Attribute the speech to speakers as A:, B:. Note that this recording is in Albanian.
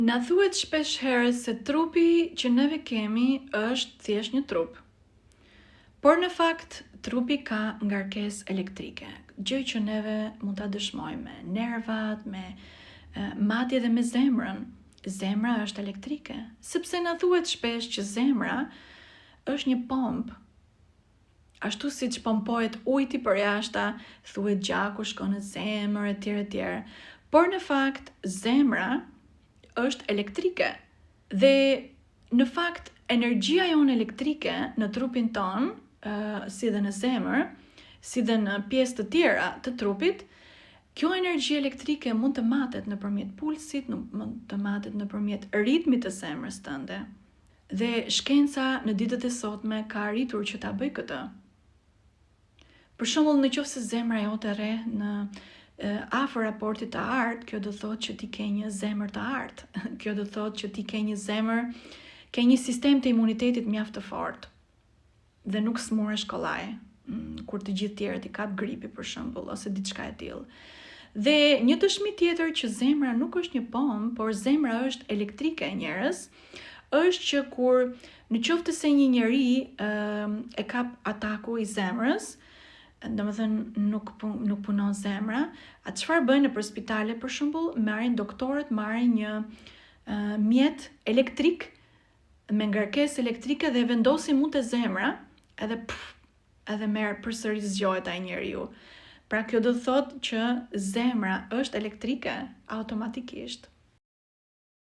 A: Na thuhet shpesh herë se trupi që neve kemi është thjesht një trup. Por në fakt, trupi ka ngarkesë elektrike, gjë që neve mund ta dëshmojmë me nervat, madje edhe me zemrën. Zemra është elektrike, sepse na thuhet shpesh që zemra është një pompë. Ashtu si që pompohet ujti për jashta, thuhet gjaku shkon në zemër, etj. Por në fakt, zemra është elektrike. Dhe në fakt, energjia jonë elektrike në trupin ton, si dhe në zemër, si dhe në pjesë të tjera të trupit, kjo energji elektrike mund të matet nëpërmjet pulsit, mund të matet nëpërmjet ritmit të zemrës tënde. Dhe shkenca në ditët e sotme ka arritur që ta bëj këtë. Për shembull, nëse zemra jote rre në afër raportit të artë, kjo do thotë që ti ke një zemër të artë. Kjo do thotë që ti ke një zemër, ke një sistem të imunitetit mjaft të fortë dhe nuk smuresh kollaj, kur të gjithë tjerët i kap gripi për shembull ose diçka e tillë. Dhe një dëshmi tjetër që zemra nuk është një pompë, por zemra është elektrike, njerëz, është që kur nëse se një njeri e kap ataku i zemrës, domethënë nuk punon zemra, atë çfarë bëjnë nëpër spitale për shembull, doktorët marrin një mjet elektrik me ngarkesë elektrike dhe vendosin mund të zemra, edhe merr përsëri zgjohet ai njeriu. Pra kjo do të thotë që zemra është elektrike automatikisht.